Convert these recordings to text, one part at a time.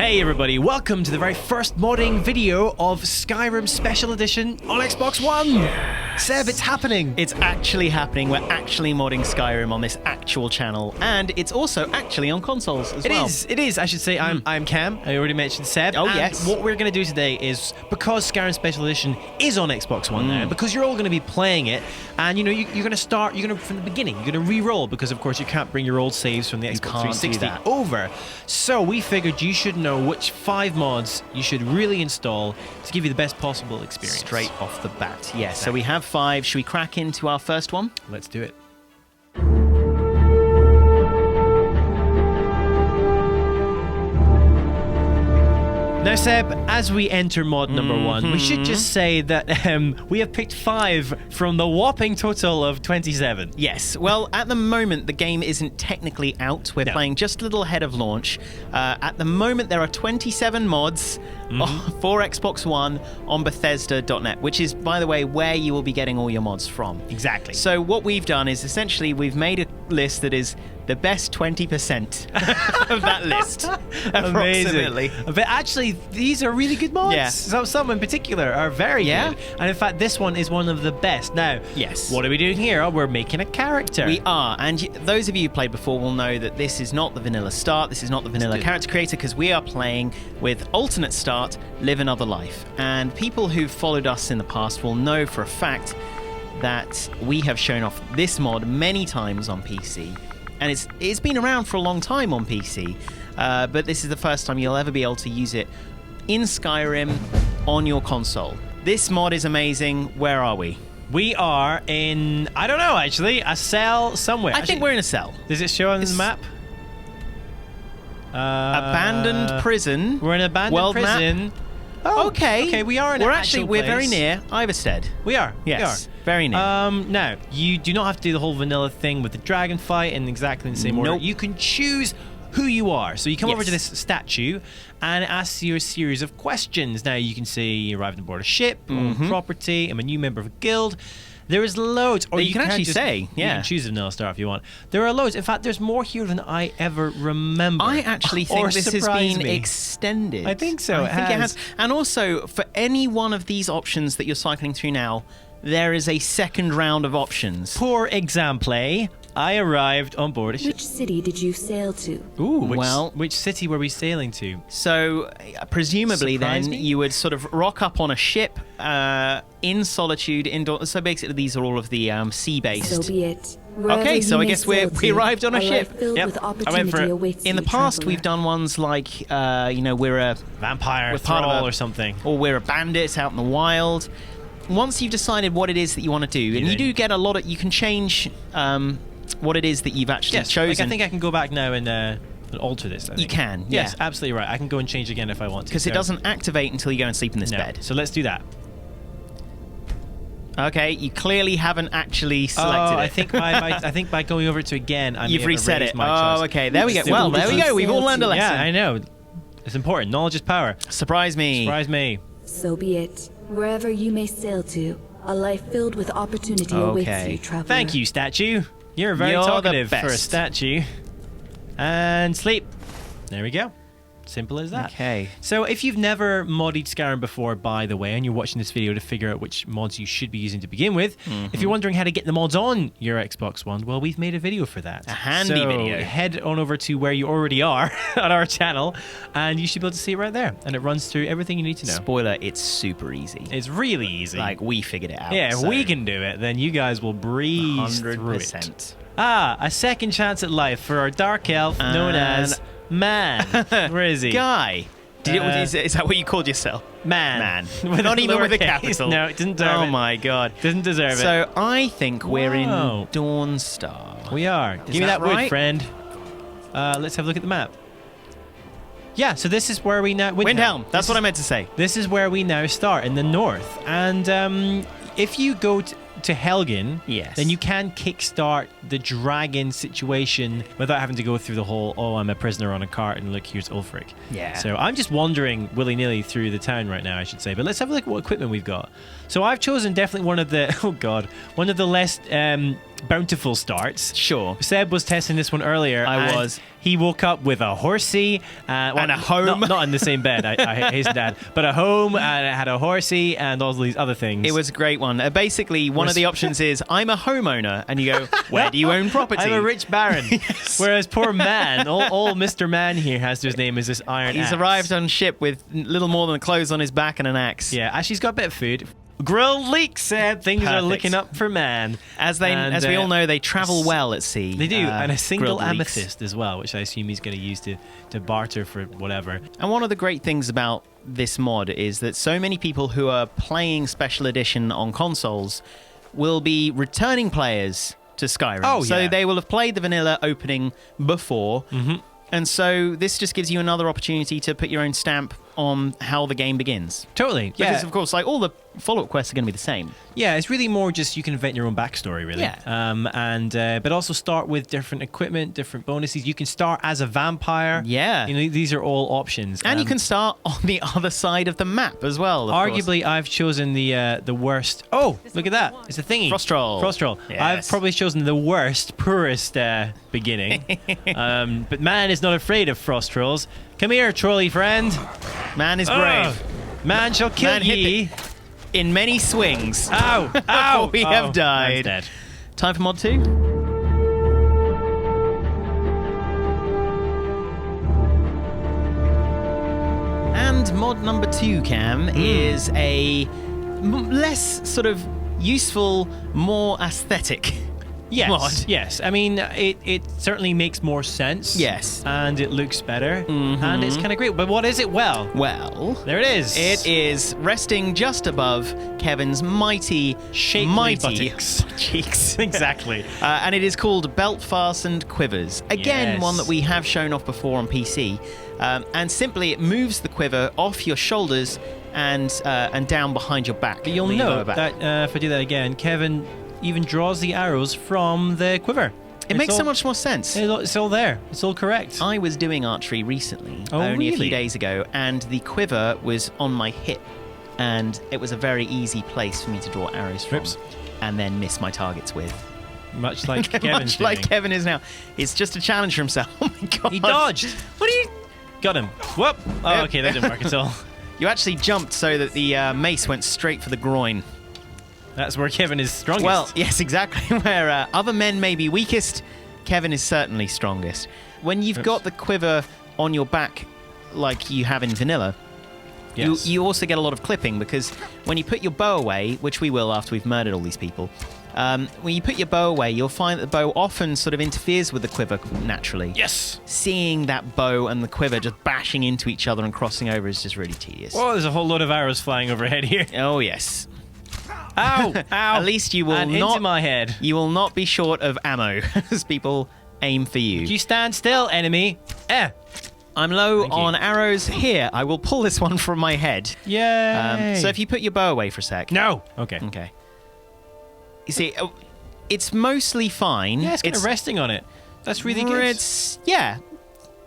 Hey everybody, welcome to the very first modding video of Skyrim Special Edition on Xbox One! Seb, it's happening! It's actually happening. We're actually modding Skyrim on this actual channel, and it's also actually on consoles as well. It is. I should say I'm Cam. I already mentioned Seb. Oh, and yes. what we're going to do today is, because Skyrim Special Edition is on Xbox One now, because you're all going to be playing it, and you know, you're going to start, from the beginning, you're going to re-roll, because of course you can't bring your old saves from the Xbox 360 over. So we figured you should know which 5 mods you should really install to give you the best possible experience. Straight off the bat. Yes. Exactly. So we have 5. Should we crack into our first one? Let's do it. Now, Seb, as we enter mod number 1, we should just say that we have picked 5 from the whopping total of 27. Yes. Well, at the moment, the game isn't technically out. We're playing just a little ahead of launch. At the moment, there are 27 mods for Xbox One on Bethesda.net, which is, by the way, where you will be getting all your mods from. Exactly. So what we've done is essentially we've made a list that is the best 20% of that list, approximately. Amazing. But actually, these are really good mods. Yeah. Some in particular are very good. And in fact, this one is one of the best. Now, yes. What are we doing here? Oh, we're making a character. We are. And those of you who played before will know that this is not the vanilla start. This is not the vanilla character creator, because we are playing with alternate start, live another life. And people who've followed us in the past will know for a fact that we have shown off this mod many times on PC. And it's been around for a long time on PC, but this is the first time you'll ever be able to use it in Skyrim on your console. This mod is amazing. Where are we? We are in, I don't know actually, a cell somewhere. I think we're in a cell. Does it show on the map? Abandoned prison. We're in an abandoned prison. Map. Oh, okay, we are in an actual we're place. very near Iverstead. We are. Yes, we are. very near. Now, you do not have to do the whole vanilla thing with the dragon fight in exactly the same order. You can choose who you are. So you come over to this statue and it asks you a series of questions. Now, you can say you arrived on board a ship, own property, I'm a new member of a guild. There is loads. Or you can actually say, you can choose a vanilla star if you want. There are loads. In fact, there's more here than I ever remember. I actually think this has been extended. I think so. I think it has. And also, for any one of these options that you're cycling through now, there is a second round of options. For example, I arrived on board a ship. Which city did you sail to? Ooh, which city were we sailing to? So, presumably then, you would sort of rock up on a ship in solitude, indoor. So basically, these are all of the sea-based. So be it. Okay, so I guess we arrived on a ship. Yep, I went for it. In the past, we've done ones like, we're a vampire, we're part of or something, or we're a bandit out in the wild. Once you've decided what it is that you want to do, and you do get a lot of, you can change what it is that you've actually chosen. Like I think I can go back now and alter this. You can, yes, absolutely right. I can go and change again if I want to. Because it doesn't activate until you go and sleep in this bed. So let's do that. Okay, you clearly haven't actually selected it. I think by going over to again, you've reset it. My choice. Okay, there we go. Well, there we go. We've all learned a lesson. Yeah, I know. It's important. Knowledge is power. Surprise me. Surprise me. So be it. Wherever you may sail to, a life filled with opportunity awaits you, traveler. Thank you, statue. You're very talkative for a statue. And sleep. There we go. Simple as that. Okay. So if you've never modded Skyrim before, by the way, and you're watching this video to figure out which mods you should be using to begin with, if you're wondering how to get the mods on your Xbox One, well, we've made a video for that. A handy video. Head on over to where you already are on our channel, and you should be able to see it right there. And it runs through everything you need to know. Spoiler, it's super easy. It's really easy. Like, we figured it out. Yeah, if we can do it, then you guys will breeze 100%. Through it. A second chance at life for our dark elf known as Man. Where is he? Guy. Is that what you called yourself? Man. Not even with a capital. No, it didn't deserve it. Oh my god. Didn't deserve it. So I think we're in Dawnstar. We are. Give me that wood, friend. Let's have a look at the map. Yeah, so this is where we now... Windhelm. That's what I meant to say. This is where we now start, in the north. And if you go to Helgen, then you can kickstart the dragon situation without having to go through the whole, I'm a prisoner on a cart and look, here's Ulfric. Yeah. So I'm just wandering willy-nilly through the town right now, I should say. But let's have a look at what equipment we've got. So I've chosen definitely one of the, one of the less bountiful starts. Sure. Seb was testing this one earlier. I and was. He woke up with a horsey. And a home. Not in the same bed, I hasten to add. But a home, and it had a horsey, and all these other things. It was a great one. Basically, one of the options is, I'm a homeowner. And you go, where do you own property? I'm a rich baron. Yes. Whereas poor Man, all Mr. Man here has to his name is this iron He's axe. arrived on ship with little more than clothes on his back and an axe. Yeah, actually he's got a bit of food. Grilled leeks, Seb. Things are Perfect. looking up for Man. As we all know, they travel well at sea. They do, and a single grilled leeks. amethyst as well, which I assume he's going to use to barter for whatever. And one of the great things about this mod is that so many people who are playing Special Edition on consoles will be returning players to Skyrim. Oh, so yeah. they will have played the vanilla opening before. Mm-hmm. And so this just gives you another opportunity to put your own stamp on how the game begins. Totally. Because, of course, like all the follow-up quests are going to be the same. Yeah, it's really more just you can invent your own backstory, really. Yeah. But also start with different equipment, different bonuses. You can start as a vampire. Yeah. You know, these are all options. And you can start on the other side of the map as well. Of course. Arguably, I've chosen the worst. Oh, look at that! It's a thingy. Frost Troll. Frost Troll. Yes. I've probably chosen the worst, poorest beginning. But Man is not afraid of frost trolls. Come here, trolley friend. Man is brave. Man shall kill Man hit ye. In many swings. Ow! Ow! We have died. Man's dead. Time for mod 2. And mod number 2, Cam, is a less sort of useful, more aesthetic Yes, mod. yes. I mean, it certainly makes more sense. Yes. And it looks better. And it's kind of great. But what is it? Well, Well, there it is. it is resting just above Kevin's mighty buttocks. cheeks. Exactly. And it is called Belt-Fastened Quivers. Again, Yes. one that we have shown off before on PC. And simply, it moves the quiver off your shoulders and down behind your back. But you'll your lower note back. that if I do that again, Kevin even draws the arrows from the quiver. It makes so much more sense. It's all there. It's all correct. I was doing archery recently, Oh, only a really? few days ago, and the quiver was on my hip, and it was a very easy place for me to draw arrows from, Oops. and then miss my targets with. Much like Kevin's Much like doing. Kevin is now. It's just a challenge for himself. Oh my god! He dodged. What are you? Got him. Whoop. Oh, okay, that didn't work at all. You actually jumped so that the mace went straight for the groin. That's where Kevin is strongest. Well, yes, exactly. Where other men may be weakest, Kevin is certainly strongest. When you've got the quiver on your back, like you have in vanilla, yes. you also get a lot of clipping, because when you put your bow away, which we will after we've murdered all these people, when you put your bow away, you'll find that the bow often sort of interferes with the quiver naturally. Yes. Seeing that bow and the quiver just bashing into each other and crossing over is just really tedious. Oh, there's a whole load of arrows flying overhead here. Oh, yes. Ow! Ow! At least you will and not into my head. You will not be short of ammo as people aim for you. You stand still, enemy. I'm low Thank you. on arrows here. I will pull this one from my head. Yay! So if you put your bow away for a sec. No. Okay. Okay. You see, it's mostly fine. Yeah, it's kind of resting on it. That's really good. It's yeah.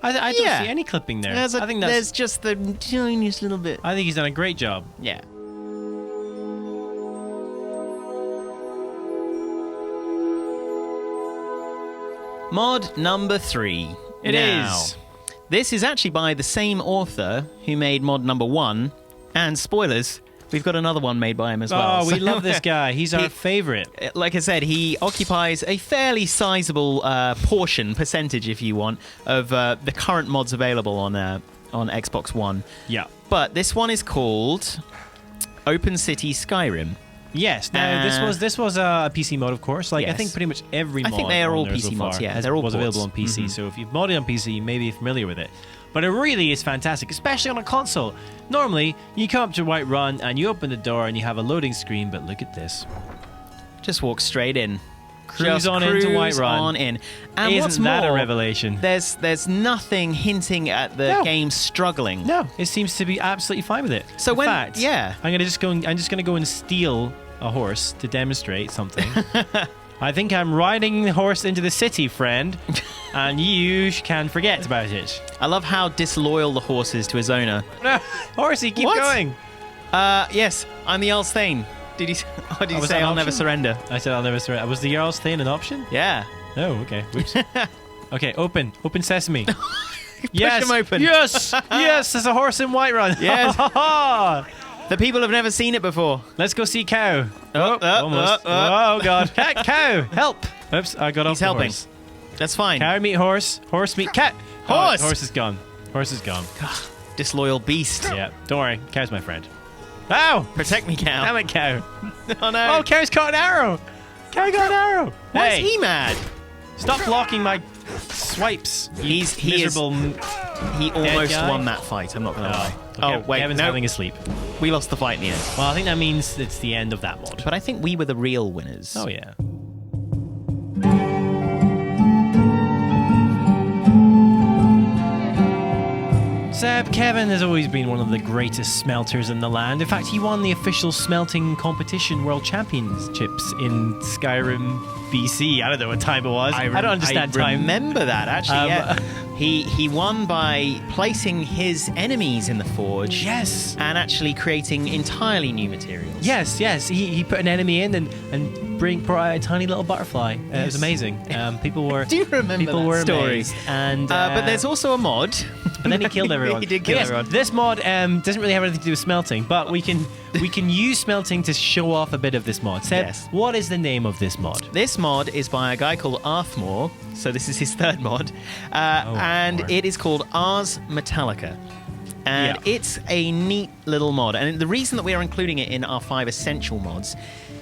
I don't Yeah. see any clipping there. There's I think that's. there's just the tiniest little bit. I think he's done a great job. Yeah. Mod number 3. It Now, is. This is actually by the same author who made mod number 1. And spoilers, we've got another one made by him as well. Oh, we So- love this guy. He's our favorite. Like I said, he occupies a fairly sizable percentage, if you want, of the current mods available on Xbox One. Yeah. But this one is called Open City Skyrim. Yes. Now this was a PC mod, of course. Like I Yes. think pretty much every I mod think they are on all there so PC mods, far yeah. They're all was available on ports. PC. So if you've modded on PC, you may be familiar with it. But it really is fantastic, especially on a console. Normally, you come up to Whiterun and you open the door and you have a loading screen, but look at this. Just walk straight in. Cruise on into Whiterun. on in. And Isn't what's that more, a revelation? There's nothing hinting at the No. game struggling. No, it seems to be absolutely fine with it. So In when- fact, yeah. I'm just gonna go and steal a horse to demonstrate something. I think I'm riding the horse into the city, friend, and you can forget about it. I love how disloyal the horse is to his owner. No, horsey, keep What? going. Yes, I'm the Earl Thane. Did you say was that I'll an never option? surrender? I said I'll never surrender. Was the Jarl's thing an option? Yeah. Oh, okay. Whoops. Okay, open sesame. Push him open. Yes, yes. There's a horse in Whiterun. Yes. The people have never seen it before. Let's go see cow. Almost. Oh God, cow, help! Oops, I got off. He's the helping. horse. That's fine. Cow meet horse, horse meet cat. Horse! Oh, horse is gone. Horse is gone. Disloyal beast. Yeah, don't worry. Cow's my friend. Ow! Protect me, cow. Damn it, cow. Oh no. Oh, cow's caught an arrow. Cow got an arrow. Why Hey, is he mad? stop blocking my swipes. You He miserable. He almost guy? won that fight. I'm not gonna lie. Okay, Wait, Kevin's no, having a sleep. we lost the fight in the end. Well, I think that means it's the end of that mod. But I think we were the real winners. Oh yeah. Seb, Kevin has always been one of the greatest smelters in the land. In fact, he won the official smelting competition world championships in Skyrim BC. I don't know what time it was. I don't understand I time. remember that actually. Yeah. He won by placing his enemies in the forge. Yes. And actually creating entirely new materials. Yes. He put an enemy in and brought out a tiny little butterfly. It was amazing. People were. Do you remember people that were story? amazed. And But there's also a mod. And then he killed everyone. He did kill Yes, everyone. This mod doesn't really have anything to do with smelting, but we can use smelting to show off a bit of this mod. Seb, Yes. what is the name of this mod? This mod is by a guy called Arthmoor, so this is his third mod, and Lord. it is called Ars Metallica. And Yeah. it's a neat little mod. And the reason that we are including it in our 5 essential mods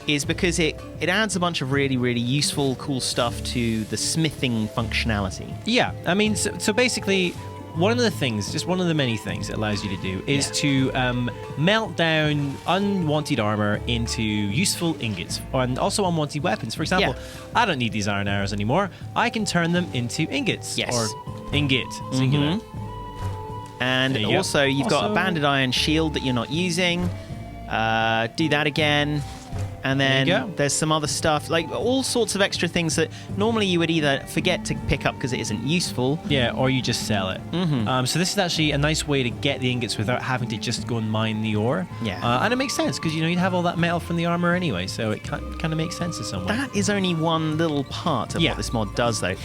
is because it adds a bunch of really, really useful, cool stuff to the smithing functionality. Yeah, I mean, so basically, one of the many things it allows you to do is to melt down unwanted armor into useful ingots and also unwanted weapons. For example, I don't need these iron arrows anymore. I can turn them into ingots. Yes. Or ingot, singular. And There you go. also, you've got a Also- banded iron shield that you're not using. Do that again. And There you then go. there's some other stuff, like all sorts of extra things that normally you would either forget to pick up because it isn't useful. Yeah, or you just sell it. So this is actually a nice way to get the ingots without having to just go and mine the ore. Yeah. And it makes sense because you'd have all that metal from the armor anyway, so it kind of makes sense in some way. That is only one little part of Yeah. what this mod does, though.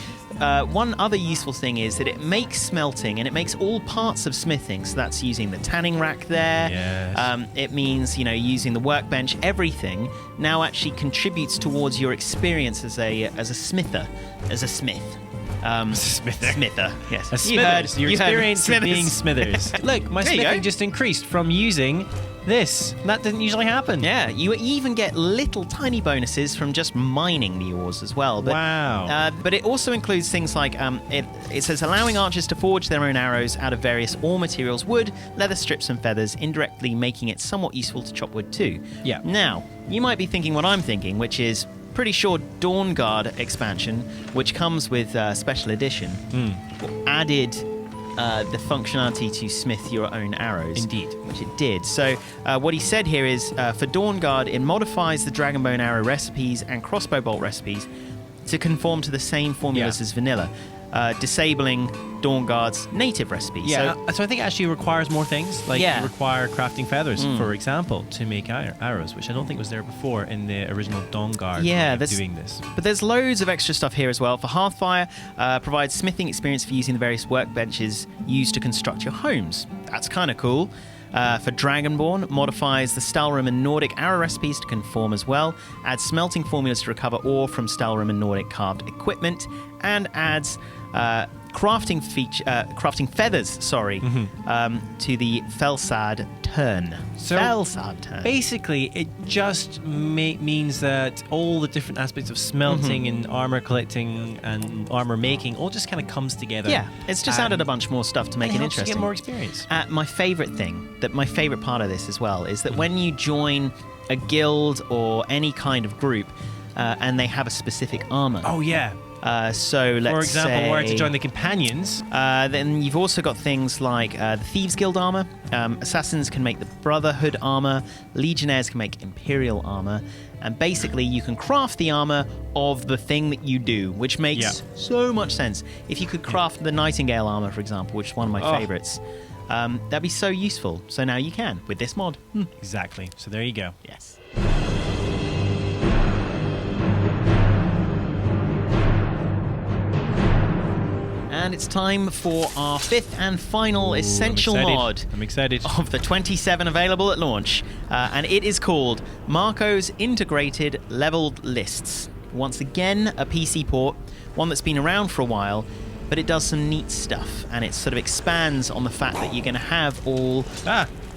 One other useful thing is that it makes smelting, and it makes all parts of smithing. So that's using the tanning rack there. Yes. It means, using the workbench. Everything now actually contributes towards your experience as a smither, as a smith. Smither. Yes. A Smithers. Your you heard me. experience of being Smithers. Look, my There you smithing go. just increased from using this. That didn't usually happen. Yeah, you even get little tiny bonuses from just mining the ores as well. But, Wow. but it also includes things like, it says allowing archers to forge their own arrows out of various ore materials, wood, leather strips and feathers, indirectly making it somewhat useful to chop wood too. Yeah. Now, you might be thinking what I'm thinking, which is pretty sure Dawnguard expansion, which comes with special edition, added the functionality to smith your own arrows. Indeed. Which it did. So what he said here is, for Dawnguard, it modifies the Dragonbone arrow recipes and crossbow bolt recipes to conform to the same formulas as vanilla, disabling Dawnguard's native recipes. Yeah, so I think it actually requires more things. Like Yeah. you require crafting feathers, for example, to make arrows, which I don't think was there before in the original Dawnguard Yeah, way of that's- doing this. But there's loads of extra stuff here as well. For Hearthfire, provides smithing experience for using the various workbenches used to construct your homes. That's kind of cool. For Dragonborn, modifies the Stalrim and Nordic arrow recipes to conform as well, adds smelting formulas to recover ore from Stalrim and Nordic carved equipment, and adds crafting feathers, to the Felsad turn. So Felsad turn. basically, it just means that all the different aspects of smelting and armor collecting and armor making all just kind of comes together. Yeah, it's just added a bunch more stuff to make it helps you interesting. get more experience. My favorite part of this as well is that when you join a guild or any kind of group, and they have a specific armor. Oh yeah. So let's For example, say, where to join the companions. then you've also got things like the Thieves Guild armor. Assassins can make the Brotherhood armor. Legionnaires can make Imperial armor. And basically, you can craft the armor of the thing that you do, which makes so much sense. If you could craft the Nightingale armor, for example, which is one of my favorites, that'd be so useful. So now you can with this mod. Exactly. So there you go. Yes. And it's time for our fifth and final essential mod. I'm excited. Of the 27 available at launch. And it is called Marco's Integrated Leveled Lists. Once again, a PC port, one that's been around for a while, but it does some neat stuff. And it sort of expands on the fact that you're going to have all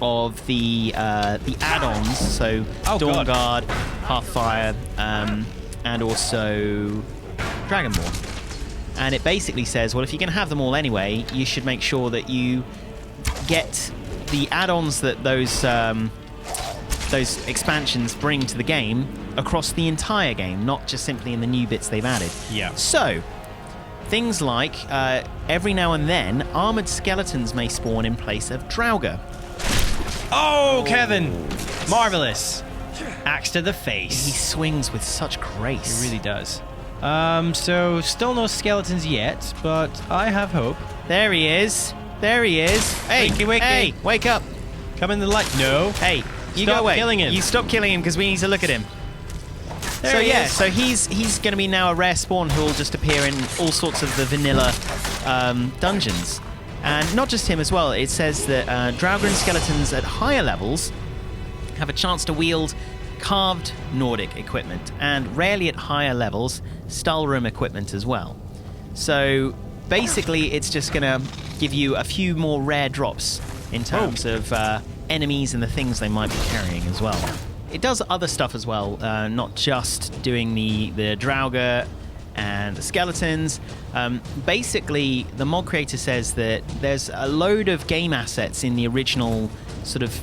of the add-ons. So Dawn Guard, Hearthfire, and also Dragonborn. And it basically says, well, if you're going to have them all anyway, you should make sure that you get the add-ons that those expansions bring to the game across the entire game, not just simply in the new bits they've added. Yeah. So, things like, every now and then, armored skeletons may spawn in place of Draugr. Oh, Kevin! Marvelous. Axe to the face. He swings with such grace. He really does. So still no skeletons yet, but I have hope. There he is. There he is. Hey, wakey. Hey, wake up. Come in the light. No. Hey, you Stop go away. killing him. You stop killing him because we need to look at him. There he is. So he's going to be now a rare spawn who will just appear in all sorts of the vanilla dungeons. And not just him as well. It says that Draugr and skeletons at higher levels have a chance to wield carved Nordic equipment, and rarely at higher levels, Stalroom equipment as well. So basically it's just going to give you a few more rare drops in terms of enemies and the things they might be carrying as well. It does other stuff as well, not just doing the Draugr and the skeletons. Basically, the mod creator says that there's a load of game assets in the original sort of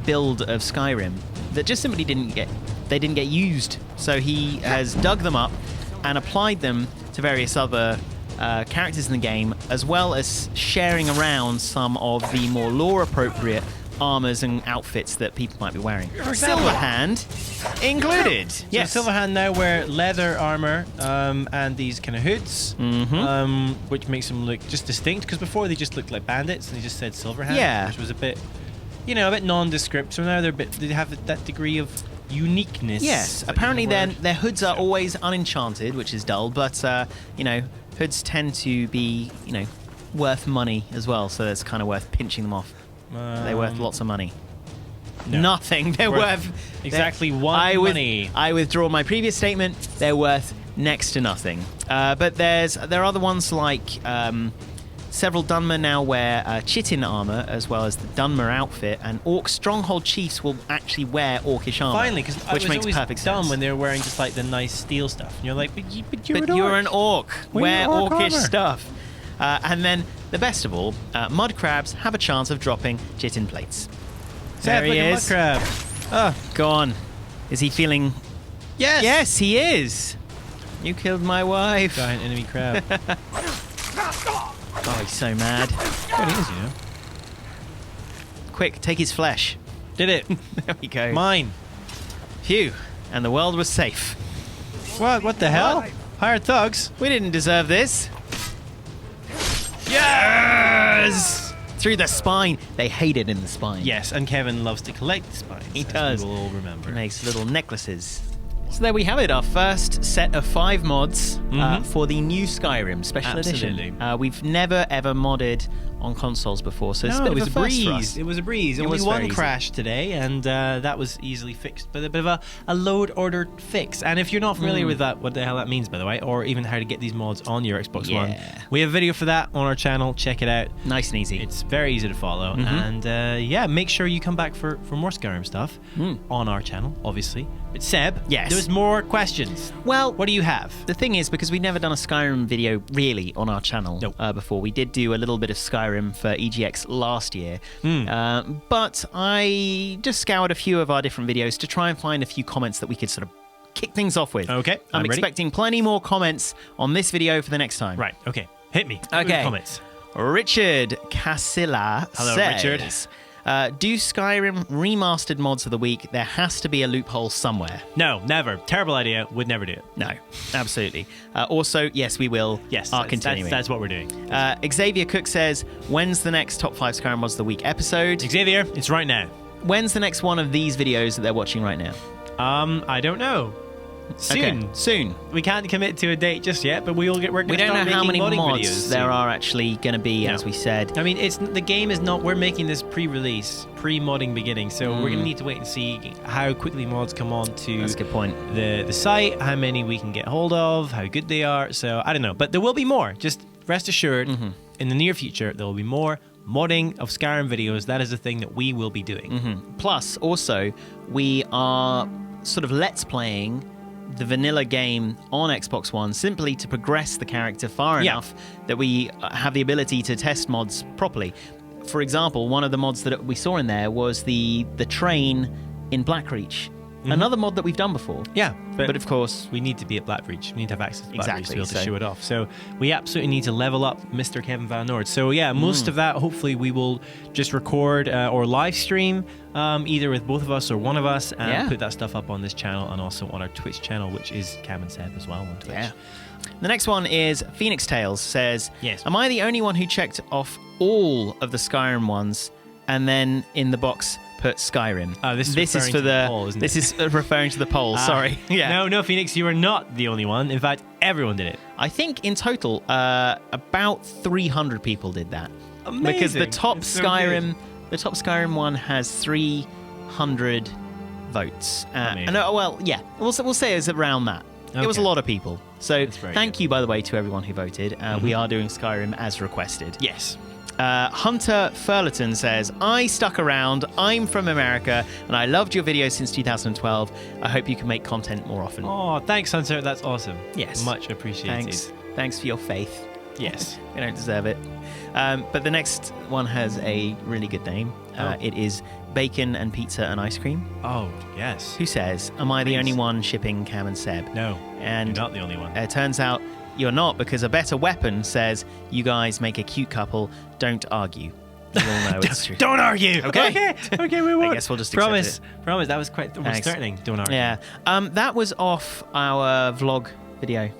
build of Skyrim that just simply didn't get used. So he has dug them up and applied them to various other characters in the game, as well as sharing around some of the more lore-appropriate armors and outfits that people might be wearing. Silverhand included. Yes. So Silverhand now wear leather armor and these kind of hoods, which makes them look just distinct, because before they just looked like bandits and they just said Silverhand, which was a bit, a bit nondescript. So now they have that degree of uniqueness. Yes, apparently their hoods are always unenchanted, which is dull, but hoods tend to be worth money as well, so it's kind of worth pinching them off. They're worth lots of money. No. Nothing. They're worth exactly one money. I withdraw my previous statement. They're worth next to nothing. But there are other ones like several Dunmer now wear Chitin armor, as well as the Dunmer outfit, and Orc Stronghold chiefs will actually wear Orcish armor. Finally, because which makes perfect dumb sense when they're wearing just like the nice steel stuff. And you're like, but you're an orc. Wear orc Orcish armor. stuff. And then, the best of all, mud crabs have a chance of dropping Chitin plates. There he is. Mud crab. Oh, gone. Is he feeling... Yes. Yes, he is. You killed my wife. Giant enemy crab. Oh, he's so mad. What he is, Quick, take his flesh. Did it. There we go. Mine. Phew. And the world was safe. What the hell? Hired thugs. We didn't deserve this. Yes! Through the spine. They hate it in the spine. Yes, and Kevin loves to collect the spines. He does. We'll all remember. He makes little necklaces. So there we have it, our first set of 5 mods for the new Skyrim Special Edition. We've never ever modded on consoles before, so it's a bit of a first for us. It was a breeze. Only one crash today, and that was easily fixed, but a bit of a load order fix. And if you're not familiar with that, what the hell that means, by the way, or even how to get these mods on your Xbox One, we have a video for that on our channel. Check it out. Nice and easy. It's very easy to follow, and make sure you come back for more Skyrim stuff on our channel, obviously. But Seb, there's more questions. Well, what do you have? The thing is, because we've never done a Skyrim video really on our channel before. We did do a little bit of Skyrim for EGX last year, but I just scoured a few of our different videos to try and find a few comments that we could sort of kick things off with. Okay, I'm expecting plenty more comments on this video for the next time. Right, okay. Hit me. Okay. Comments. Richard Casilla Hello, says, Richard. Do Skyrim remastered mods of the week? There has to be a loophole somewhere. No, never. Terrible idea. Would never do it. No, absolutely. Also, yes, we will. Yes, continuing. That's what we're doing. Xavier Cook says, when's the next Top 5 Skyrim mods of the week episode? Xavier, it's right now. When's the next one of these videos that they're watching right now? I don't know. soon. Okay, soon. We can't commit to a date just yet, but we're We going to don't start know how many making modding mods videos there soon. are actually going to be, as we said. I mean, the game is not. We're making this pre-release, pre-modding beginning, so we're going to need to wait and see how quickly mods come on to That's a good point. the site, how many we can get hold of, how good they are. So I don't know, but there will be more. Just rest assured, in the near future, there will be more modding of Skyrim videos. That is the thing that we will be doing. Plus, also, we are sort of let's playing the vanilla game on Xbox One simply to progress the character far enough that we have the ability to test mods properly. For example, one of the mods that we saw in there was the train in Blackreach. Another mod that we've done before. Yeah, But of course, we need to be at Blackreach. We need to have access to Blackreach to be able to so- show it off. So we absolutely need to level up Mr. Kevin Van Noord. So yeah, most of that, hopefully, we will just record or live stream either with both of us or one of us and put that stuff up on this channel and also on our Twitch channel, which is Cam and Seb as well on Twitch. Yeah. The next one is Phoenix Tales says, Yes. Am I the only one who checked off all of the Skyrim ones and then in the box put Skyrim? This is this is referring for to the poll, isn't this it? is referring to the poll. Sorry. Yeah. No, Phoenix, you are not the only one. In fact, everyone did it. I think in total about 300 people did that. Amazing. Because the top It's so Skyrim the top Skyrim one has 300 votes. Amazing. We'll say it's around that. It was a Okay. lot of people. So That's very thank good. you, by the way, to everyone who voted. We are doing Skyrim as requested. Yes. Hunter Furleton says, I stuck around, I'm from America, and I loved your videos since 2012. I hope you can make content more often. Oh, thanks, Hunter. That's awesome. Yes. Much appreciated. Thanks for your faith. Yes. You don't deserve it. But the next one has a really good name. It is Bacon and Pizza and Ice Cream, Oh, yes. who says, am I the Please. only one shipping Cam and Seb? No, And you're not the only one. It turns out you're not, because a better weapon says, you guys make a cute couple, don't argue. You all know it's true. Don't argue. Okay. Okay, we won't. I guess we'll just accept promise. Promise. That was quite Thanks. threatening. Don't argue. Yeah. That was off our vlog video.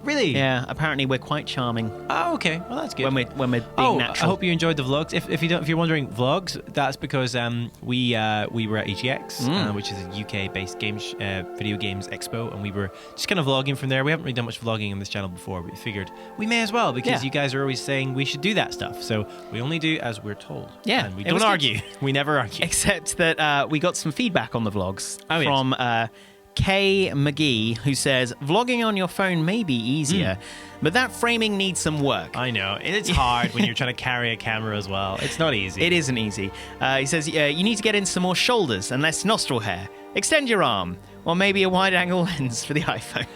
Really? Yeah. Apparently we're quite charming Oh, okay. Well, that's good. when we're being natural. I hope you enjoyed the vlogs. If you're wondering vlogs, that's because we were at EGX, which is a UK-based video games expo, and we were just kind of vlogging from there. We haven't really done much vlogging on this channel before, but we figured we may as well because Yeah. you guys are always saying we should do that stuff. So we only do as we're told. Yeah, and we it don't was good. argue. We never argue. Except that we got some feedback on the vlogs Oh, yes. from Kay McGee, who says, vlogging on your phone may be easier, but that framing needs some work. I know. It's hard when you're trying to carry a camera as well. It's not easy. It isn't easy. He says, you need to get in some more shoulders and less nostril hair. Extend your arm, or maybe a wide-angle lens for the iPhone.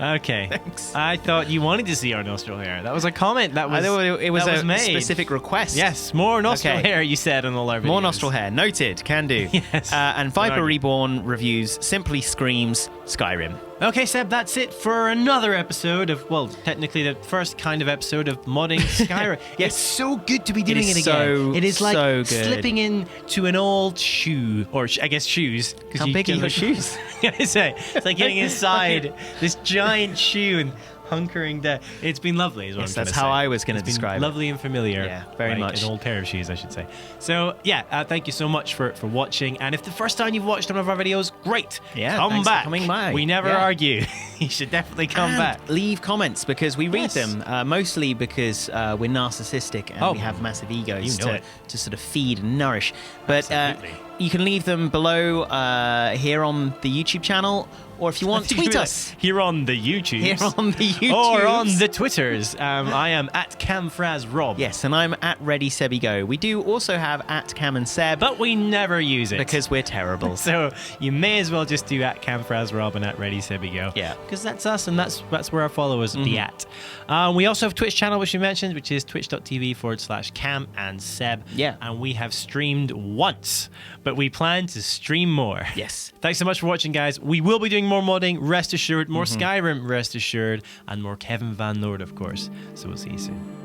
Okay. Thanks. I thought you wanted to see our nostril hair. That was a comment that was it was that a made. specific request. Yes, more nostril Okay. hair, you said on all our videos. More nostril hair. Noted. Can do. Yes. And Viper Sorry. Reborn reviews simply screams Skyrim. Okay, Seb, that's it for another episode of, well, technically the first kind of episode of modding Skyrim. Yes. It's so good to be doing is it again. so, It is like so good. slipping into an old shoe, or I guess shoes. 'cause How you big are can- your shoes? I say, it's like getting inside this giant shoe and hunkering down. It's been lovely, is what Yes, I'm trying that's to say. how I was gonna It's been describe it. lovely and familiar. Yeah, very like much. An old pair of shoes, I should say. So, yeah, thank you so much for watching. And if the first time you've watched one of our videos, great. Yeah, come thanks for back. coming by. We never Yeah. argue. You should definitely come And back. leave comments because we read Yes. them, mostly because we're narcissistic and Oh, we have massive egos you know it. to sort of feed and nourish. But Absolutely. you can leave them below here on the YouTube channel, or if you want, tweet us. Here on the YouTube. Here on the YouTube. Or on the Twitters. I am at CamFrazRob. Yes, and I'm at ReadySebiGo. We do also have at Cam and Seb, But we never use it. because we're terrible. So you may as well just do at CamFrazRob and at ReadySebiGo. Yeah. Because that's us, and that's where our followers be at. We also have a Twitch channel, which we mentioned, which is twitch.tv/CamAndSeb. Yeah. And we have streamed once, but we plan to stream more. Yes. Thanks so much for watching, guys. We will be doing more modding, rest assured, more Skyrim, rest assured, and more Kevin Van Noord, of course. So we'll see you soon.